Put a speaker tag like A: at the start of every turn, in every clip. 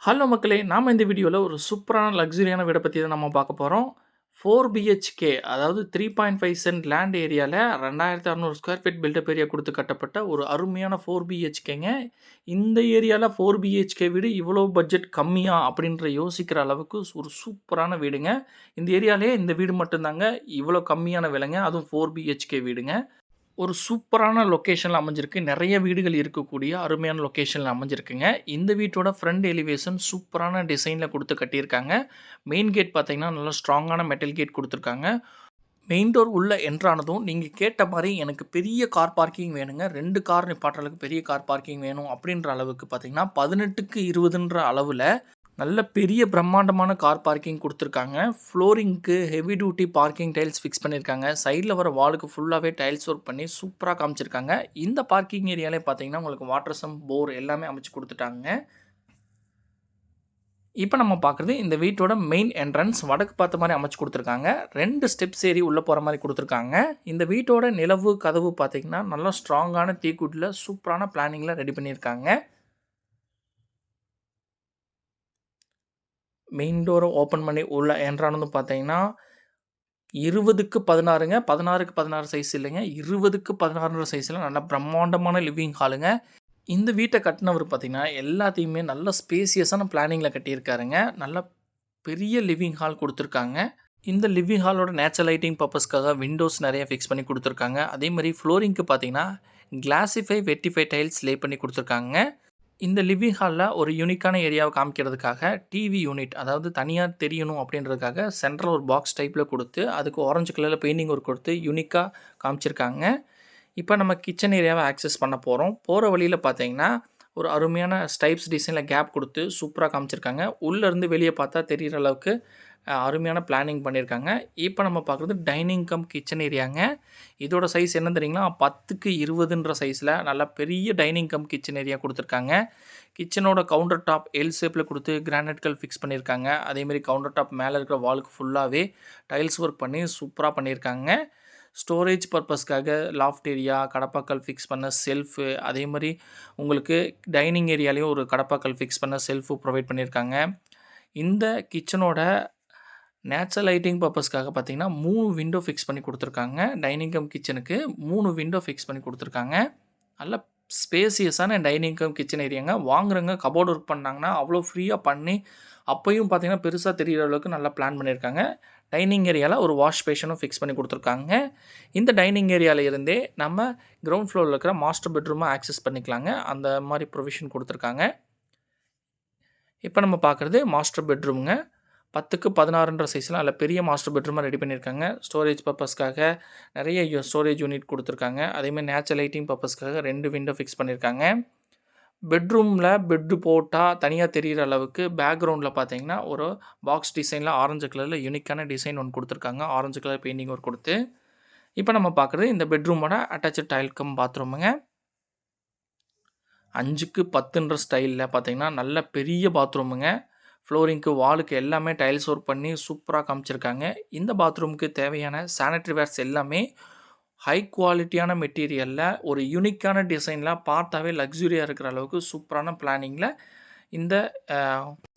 A: Hello மக்களே! நாம இந்த வீடியோல ஒரு சூப்பரான லக்ஸூரியான வீட பத்தி தான் நம்ம பார்க்க போறோம். 4 பிஹெச்கே அதாவது 3.5 சென்ட் லேண்ட் ஏரியால 2600 ஸ்கொயர் ஃபீட் பில்டப் ஏரியா குடுத்து கட்டப்பட்ட ஒரு அருமையான 4 பிஹெச்கேங்க. இந்த ஏரியால 4 பிஹெச்கே வீடு இவ்வளோ பட்ஜெட் கம்மியா? அப்படின்ற யோசிக்கிற அளவுக்கு ஒரு சூப்பரான வீடுங்க. இந்த ஏரியாலயே இந்த வீடு மட்டும் தாங்க இவ்வளோ கம்மியான விலைங்க. அதுவும் 4 பிஹெச்கே வீடுங்க. ஒரு சூப்பரான லொக்கேஷன்ல அமைஞ்சிருக்கு. நெறைய வீடுகள் இருக்கக்கூடிய அருமையான லொக்கேஷன்ல அமைஞ்சிருக்குங்க. இந்த வீட்டோட ஃப்ரண்ட் எலிவேஷன் சூப்பரான டிசைன்ல குடுத்து கட்டியிருக்காங்க. மெயின் கேட் பார்த்தீங்கன்னா, நல்ல ஸ்ட்ராங்கான மெட்டல் கேட் குடுத்துருக்காங்க. மெயின் டோர் உள்ள என்டர் ஆனதும், நீங்க கேட்ட மாரி எனக்கு பெரிய கார் பார்க்கிங் வேணுங்க. 2 கார் நிப்பாட்டுற அளவுக்கு பெரிய கார் பார்க்கிங் வேணும் அப்படின்ற அளவுக்கு பார்த்தீங்கன்னா, 18க்கு 20ன்ற அளவுல நல்ல பெரிய பிரம்மாண்டமான கார் பார்க்கிங் குடுத்துருக்காங்க. ஃப்ளோரிங்க்கு heavy duty parking tiles fix பண்ணியிருக்காங்க. சைட்ல வர வாலுக்கு ஃபுல்லாவே டைல்ஸ் ஒர்க் பண்ணி சூப்பரா காமிச்சிருக்காங்க. இந்த பார்க்கிங் ஏரியாலே பார்த்தீங்கன்னா, உங்களுக்கு வாட்டர் சம்ப், போர் எல்லாமே அமைச்சு குடுத்துட்டாங்க. இப்ப நம்ம பார்க்குறது இந்த வீட்டோட மெயின் என்ட்ரன்ஸ் வடக்கு பார்த்த மாரி அமைச்சு குடுத்துருக்காங்க. 2 ஸ்டெப்ஸ் ஏறி உள்ள போற மாரி குடுத்துருக்காங்க. இந்த வீட்டோட நிலவு கதவு பார்த்தீங்கன்னா, நல்லா ஸ்ட்ராங்கான டீக்வுட்ல சூப்பரான பிளானிங்ல ரெடி பண்ணியிருக்காங்க. மெயின் டோர ஓப்பன் பண்ணி உள்ள என்டர் ஆனதும் பார்த்தீங்கன்னா 20க்கு 16ங்க. 16க்கு 16 சைஸ் இல்லைங்க. 20க்கு 16ன்ற சைஸ்ல நல்ல பிரம்மாண்டமான லிவிங் ஹாலுங்க. இந்த வீட்ட கட்டுனவரு பார்த்தீங்கன்னா, எல்லாத்தையுமே நல்ல ஸ்பேசியஸான பிளானிங்ல கட்டியிருக்காருங்க. நல்ல பெரிய லிவிங் ஹால் குடுத்துருக்காங்க. இந்த லிவிங் ஹாலோட நேச்சுரல் லைட்டிங் பர்ப்பஸ்க்காக விண்டோஸ் நெறைய ஃபிக்ஸ் பண்ணி குடுத்துருக்காங்க. அதேமாரி ஃப்ளோரிங்க்கு பார்த்தீங்கன்னா, கிளாசிஃபை, வெட்டிஃபை டைல்ஸ் லே பண்ணி குடுத்துருக்காங்க. இந்த லிவிங் ஹால்ல ஒரு யூனிக்கான ஏரியாவ காமிக்கிறதுக்காக, டிவி யூனிட் அதாவது தனியா தெரியணும் அப்படின்றதுக்காக சென்ட்ரல்ல ஒரு பாக்ஸ் டைப்ல குடுத்து, அதுக்கு ஆரஞ்சு கலர்ல பெயிண்டிங் ஒர்க் குடுத்து யூனிக்கா காமிச்சிருக்காங்க. இப்ப நம்ம கிச்சன் ஏரியாவ ஆக்சஸ் பண்ண போறோம். போற வழியில பார்த்தீங்கன்னா, ஒரு அருமையான ஸ்டைப்ஸ் டிசைன்ல கேப் குடுத்து சூப்பரா காமிச்சிருக்காங்க. உள்ள இருந்து வெளிய பார்த்தா தெரியிற அளவுக்கு அருமையான பிளானிங் பண்ணியிருக்காங்க. இப்ப நம்ம பார்க்குறது டைனிங் கம் கிச்சன் ஏரியாங்க. இதோட சைஸ் என்னன்னு தெரியுங்களா? 10க்கு 20ன்ற சைஸ்ல நல்ல பெரிய டைனிங் கம் கிச்சன் ஏரியா குடுத்துருக்காங்க. கிச்சனோட கவுண்டர் டாப் எல் ஷேப்ல குடுத்து கிரானைட் கல் ஃபிக்ஸ் பண்ணியிருக்காங்க. அதேமாரி கவுண்டர் டாப் மேல இருக்கிற வாலுக்கு ஃபுல்லாவே டைல்ஸ் ஒர்க் பண்ணி சூப்பரா பண்ணியிருக்காங்க. ஸ்டோரேஜ் பர்ப்பஸ்க்காக லாஃப்ட் ஏரியா, கடப்பாக்கல் ஃபிக்ஸ் பண்ண செல்ஃபு, அதேமாரி உங்களுக்கு டைனிங் ஏரியாலயும் ஒரு கடப்பாக்கல் ஃபிக்ஸ் பண்ண செல்ஃபு ப்ரொவைட் பண்ணியிருக்காங்க. இந்த கிச்சனோட நேச்சுரல் லைட்டிங் பர்ப்பஸ்க்காக பார்த்தீங்கன்னா, 3 விண்டோ ஃபிக்ஸ் பண்ணி குடுத்துருக்காங்க. டைனிங் கம் கிச்சனுக்கு 3 விண்டோ ஃபிக்ஸ் பண்ணி குடுத்துருக்காங்க. நல்ல ஸ்பேசியஸான டைனிங் கம் கிச்சன் ஏரியாங்க. வாங்குறவங்க கபோர்ட் ஒர்க் பண்ணாங்கன்னா, அவ்வளோ ஃப்ரீயா பண்ணி, அப்பயும் பார்த்தீங்கன்னா, பெருசா தெரியிற அளவுக்கு நல்லா பிளான் பண்ணியிருக்காங்க. டைனிங் ஏரியால ஒரு வாஷ் பேஷனும் ஃபிக்ஸ் பண்ணி குடுத்துருக்காங்க. இந்த டைனிங் ஏரியால இருந்தே நம்ம கிரவுண்ட் ஃப்ளோர்ல இருக்கிற மாஸ்டர் பெட்ரூம ஆக்சஸ் பண்ணிக்கலாங்க. அந்த மாரி ப்ரொவிஷன் குடுத்துருக்காங்க. இப்ப நம்ம பார்க்குறது மாஸ்டர் பெட்ரூம்ங்க. 10க்கு 16ன்ற சைஸ்ல நல்ல பெரிய மாஸ்டர் பெட்ரூமா ரெடி பண்ணியிருக்காங்க. ஸ்டோரேஜ் பர்ப்பஸ்க்காக நெறைய ஸ்டோரேஜ் யூனிட் குடுத்துருக்காங்க. அதேமாரி நேச்சுரல் லைட்டிங் பர்ப்பஸ்க்காக 2 விண்டோ ஃபிக்ஸ் பண்ணியிருக்காங்க. பெட்ரூம்ல பெட் போட்டா தனியா தெரியிற அளவுக்கு பேக்கிரவுண்ட்ல பார்த்தீங்கன்னா, ஒரு பாக்ஸ் டிசைன்ல ஆரஞ்சு கலர்ல யூனிக்கான டிசைன் ஒண்ணு குடுத்துருக்காங்க. ஆரஞ்சு கலர் பெயிண்டிங் ஒர்க் குடுத்து. இப்ப நம்ம பார்க்குறது இந்த பெட்ரூமோட அட்டாச்ட் டைல் கம் பாத்ரூமுங்க. 5க்கு 10ன்ற ஸ்டைல்ல பார்த்தீங்கன்னா, நல்ல பெரிய பாத்ரூமுங்க. ஃப்ளோரிங்க்கு, வாலுக்கு எல்லாமே டைல்ஸ் ஒர்க் பண்ணி சூப்பரா காமிச்சிருக்காங்க. இந்த பாத்ரூமுக்கு தேவையான சானிட்டரி வேர்ஸ் எல்லாமே ஹை குவாலிட்டியான மெட்டீரியல்ல ஒரு யூனிக்கான டிசைன்ல பார்த்தாவே லக்ஸூரியா இருக்கிற அளவுக்கு சூப்பரான பிளானிங்ல இந்த அ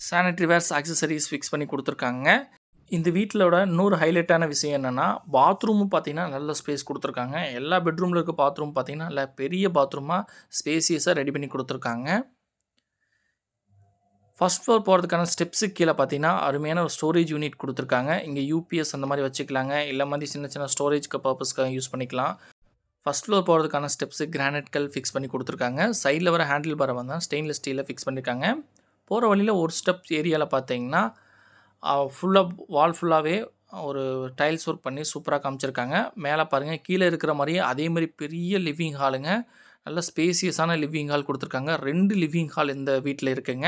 A: சானிட்டரி வேர்ஸ், ஆக்சஸரீஸ் ஃபிக்ஸ் பண்ணி குடுத்துருக்காங்க. இந்த வீட்லோட இன்னொரு ஹைலைட்டான விஷயம் என்னன்னா, பாத்ரூமும் பார்த்தீங்கன்னா, நல்ல ஸ்பேஸ் குடுத்துருக்காங்க. எல்லா பெட்ரூம்ல இருக்க பாத்ரூம் பார்த்தீங்கன்னா, நல்ல பெரிய பாத்ரூமா ஸ்பேசியஸா ரெடி பண்ணி குடுத்துருக்காங்க. ஃபர்ஸ்ட் ஃப்ளோர் போறதுக்கான ஸ்டெப்ஸுக்கு கீழ பார்த்தீங்கன்னா, அருமையான ஒரு ஸ்டோரேஜ் யூனிட் குடுத்துருக்காங்க. இங்க யூபிஎஸ் அந்த மாரி வச்சுக்கலாங்க. இல்ல மாரி சின்ன சின்ன ஸ்டோரேஜ்க்கு பர்ப்பஸ்க்காக யூஸ் பண்ணிக்கலாம். ஃபர்ஸ்ட் ஃப்ளோர் போறதுக்கான ஸ்டெப்ஸு கிரானைட் கல் ஃபிக்ஸ் பண்ணி குடுத்துருக்காங்க. சைட்ல வர ஹேண்டில் பார வந்து ஸ்டெயின்லெஸ் ஸ்டீல்ல ஃபிக்ஸ் பண்ணியிருக்காங்க. போற வழியில ஒரு ஸ்டெப் ஏரியால பார்த்தீங்கன்னா, ஃபுல்லா வால் ஃபுல்லாவே ஒரு டைல்ஸ் ஒர்க் பண்ணி சூப்பரா காமிச்சிருக்காங்க. மேல பாருங்க, கீழ இருக்கிற மாரியே அதே மாரி பெரிய லிவிங் ஹாலுங்க. நல்ல ஸ்பேசியஸான லிவிங் ஹால் குடுத்துருக்காங்க. 2 லிவிங் ஹால் இந்த வீட்ல இருக்குங்க.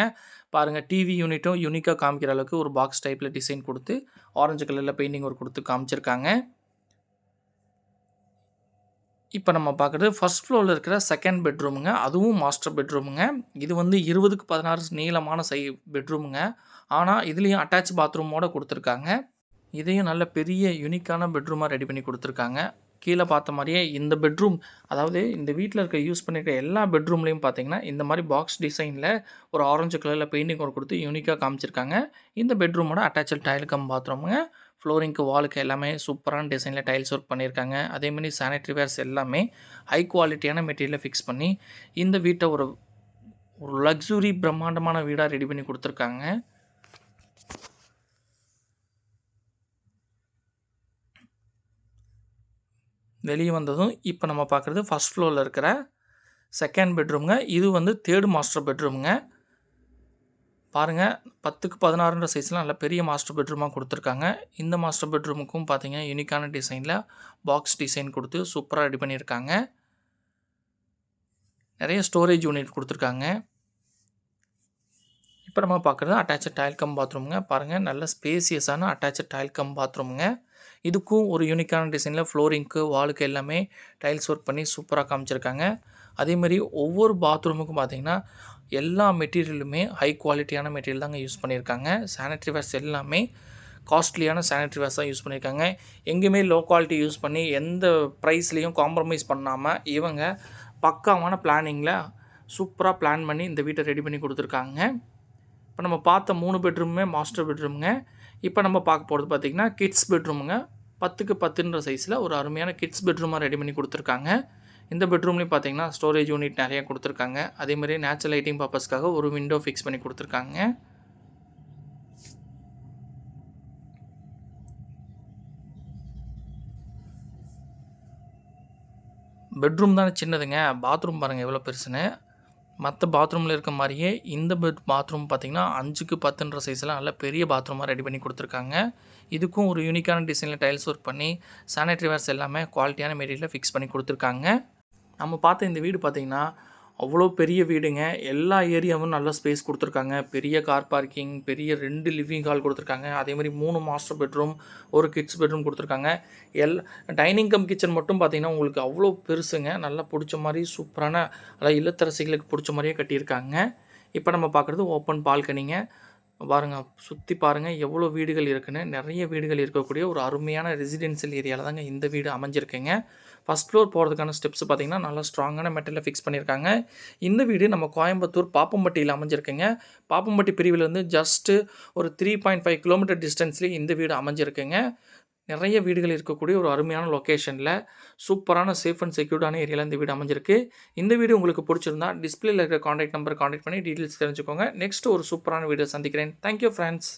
A: பாருங்க, டிவி யூனிட்டும் யூனிக்கா காமிக்கிற அளவுக்கு ஒரு பாக்ஸ் டைப்ல டிசைன் குடுத்து, ஆரஞ்சு கலர்ல பெயிண்டிங் ஒர்க் குடுத்து காமிச்சிருக்காங்க. இப்ப நம்ம பார்க்குறது ஃபர்ஸ்ட் ஃப்ளோர்ல இருக்கிற 2ண்ட் பெட்ரூமுங்க. அதுவும் மாஸ்டர் பெட்ரூமுங்க. இது வந்து 20க்கு 16 நீளமான பெட்ரூமுங்க. ஆனா, இதுலயும் அட்டாச் பாத்ரூமோட குடுத்துருக்காங்க. இதையும் நல்ல பெரிய யூனிக்கான பெட்ரூமா ரெடி பண்ணி குடுத்துருக்காங்க. கீழே பார்த்த மாதிரியே இந்த பெட்ரூம், அதாவது இந்த வீட்டில் இருக்க யூஸ் பண்ணியிருக்க எல்லா பெட்ரூம்லேயும் பார்த்தீங்கன்னா இந்த மாதிரி பாக்ஸ் டிசைனில் ஒரு ஆரஞ்சு கலரில் பெயிண்டிங் ஒர்க் கொடுத்து யூனிக்காக காமிச்சிருக்காங்க. இந்த பெட்ரூமோட அட்டாச்சட் டைல் கம் பாத்ரூமுங்க. ஃப்ளோரிங்க்கு வாலுக்கு எல்லாமே சூப்பரான டிசைனில் டைல்ஸ் ஒர்க் பண்ணியிருக்காங்க. அதேமாதிரி சானிட்டரி வேர்ஸ் எல்லாமே ஹை குவாலிட்டியான மெட்டீரியலை ஃபிக்ஸ் பண்ணி இந்த வீட்டை ஒரு ஒரு லக்ஸுரி பிரம்மாண்டமான வீடாக ரெடி பண்ணி கொடுத்துருக்காங்க. வெளியே வந்ததும் இப்போ நம்ம பார்க்குறது ஃபஸ்ட் ஃப்ளோரில் இருக்கிற செகண்ட் பெட்ரூமுங்க. இது வந்து தேர்டு மாஸ்டர் பெட்ரூமுங்க. பாருங்கள், 10க்கு 16 சைஸில் நல்ல பெரிய மாஸ்டர் பெட்ரூமாக கொடுத்துருக்காங்க. இந்த மாஸ்டர் பெட்ரூமுக்கும் பார்த்தீங்கன்னா யூனிக்கான டிசைனில் பாக்ஸ் டிசைன் கொடுத்து சூப்பராக ரெடி பண்ணியிருக்காங்க. நிறைய ஸ்டோரேஜ் யூனிட் கொடுத்துருக்காங்க. இப்போ நம்ம பார்க்குறது அட்டாச்சட் டைல் கம் பாத்ரூமுங்க. பாருங்கள், நல்ல ஸ்பேசியஸான அட்டாச்சட் டைல் கம் பாத்ரூமுங்க. இதுக்கும் ஒரு யூனிக்கான டிசைனில் ஃப்ளோரிங்க்கு வாலுக்கு எல்லாமே டைல்ஸ் ஒர்க் பண்ணி சூப்பராக காமிச்சிருக்காங்க. அதேமாதிரி ஒவ்வொரு பாத்ரூமுக்கும் பார்த்திங்கன்னா எல்லா மெட்டீரியலுமே ஹை குவாலிட்டியான மெட்டீரியல் தாங்க யூஸ் பண்ணியிருக்காங்க. சானிட்டரி வேர்ஸ் எல்லாமே காஸ்ட்லியான சானிட்டரி வேர்ஸ் தான் யூஸ் பண்ணியிருக்காங்க. எங்கேயுமே லோ குவாலிட்டி யூஸ் பண்ணி எந்த ப்ரைஸ்லேயும் காம்ப்ரமைஸ் பண்ணாமல் இவங்க பக்காவான பிளானிங்கில் சூப்பராக பிளான் பண்ணி இந்த வீட்டை ரெடி பண்ணி கொடுத்துருக்காங்க. இப்போ நம்ம பார்த்த 3 பெட்ரூமுமே மாஸ்டர் பெட்ரூமுங்க. இப்போ நம்ம பார்க்க போகிறது பார்த்திங்கன்னா கிட்ஸ் பெட்ரூமுங்க. 10க்கு 10 சைஸில் ஒரு அருமையான கிட்ஸ் பெட்ரூமாக ரெடி பண்ணி கொடுத்துருக்காங்க. இந்த பெட்ரூம்லேயும் பார்த்தீங்கன்னா ஸ்டோரேஜ் யூனிட் நிறையா கொடுத்துருக்காங்க. அதேமாதிரி நேச்சுரல் லைட்டிங் பர்பஸ்க்காக ஒரு விண்டோ ஃபிக்ஸ் பண்ணி கொடுத்துருக்காங்க. பெட்ரூம் தானே சின்னதுங்க, பாத்ரூம் பாருங்கள் எவ்வளோ பெருசுன்னு. மற்ற பாத்ரூமில் இருக்க மாதிரியே இந்த பாத்ரூம் பார்த்திங்கன்னா 5க்கு 10 சைஸில் நல்ல பெரிய பாத்ரூமாக ரெடி பண்ணி கொடுத்துருக்காங்க. இதுக்கும் ஒரு யூனிக்கான டிசைனில் டைல்ஸ் ஒர்க் பண்ணி சானிட்டரி வேர்ஸ் எல்லாமே குவாலிட்டியான மெட்டீரியலில் ஃபிக்ஸ் பண்ணி கொடுத்துருக்காங்க. நம்ம பார்த்த இந்த வீடு பார்த்திங்கன்னா அவ்வளோ பெரிய வீடுங்க. எல்லா ஏரியாவும் நல்ல ஸ்பேஸ் கொடுத்துருக்காங்க. பெரிய கார் பார்க்கிங், பெரிய 2 லிவிங் ஹால் கொடுத்துருக்காங்க. அதேமாதிரி 3 மாஸ்டர் பெட்ரூம், ஒரு கிட்ஸ் பெட்ரூம் கொடுத்துருக்காங்க. டைனிங் கம் கிச்சன் மட்டும் பார்த்திங்கன்னா உங்களுக்கு அவ்வளோ பெருசுங்க. நல்லா பிடிச்ச மாதிரி சூப்பரான அதாவது இல்லத்தரசிகளுக்கு பிடிச்ச மாதிரியே கட்டியிருக்காங்க. இப்போ நம்ம பார்க்குறது ஓப்பன் பால்கனிங்க. பாருங்கள், சுற்றி பாருங்கள் எவ்வளோ வீடுகள் இருக்குன்னு. நிறைய வீடுகள் இருக்கக்கூடிய ஒரு அருமையான ரெசிடென்ஷியல் ஏரியாவில் தாங்க இந்த வீடு அமைஞ்சிருக்குங்க. ஃபஸ்ட் ஃப்ளோர் போகிறதுக்கான ஸ்டெப்ஸ் பார்த்திங்கன்னா நல்லா ஸ்ட்ராங்கான மெட்டீரியல் ஃபிக்ஸ் பண்ணியிருக்காங்க. இந்த வீடு நம்ம கோயம்புத்தூர் பாப்பம்பட்டியில் அமைஞ்சிருக்குங்க. பாப்பம்பட்டி பிரிவிலேருந்து ஜஸ்ட்டு ஒரு 3.5 கிலோமீட்டர் டிஸ்டன்ஸ்லேயே இந்த வீடு அமைஞ்சிருக்குங்க. நிறைய வீடுகள் இருக்கக்கூடிய ஒரு அருமையான லொக்கேஷனில் சூப்பரான சேஃப் அண்ட் செக்யூர்டான ஏரியாவில் இந்த வீடு அமைஞ்சிருக்கு. இந்த வீடு உங்களுக்கு பிடிச்சிருந்தா டிஸ்பிளேல இருக்கிற காண்டாக்ட் நம்பர் காண்டாக்ட் பண்ணி டீட்டெயில்ஸ் தெரிஞ்சுக்கோங்க. நெக்ஸ்ட் ஒரு சூப்பரான வீடியோ சந்திக்கிறேன். Thank you friends.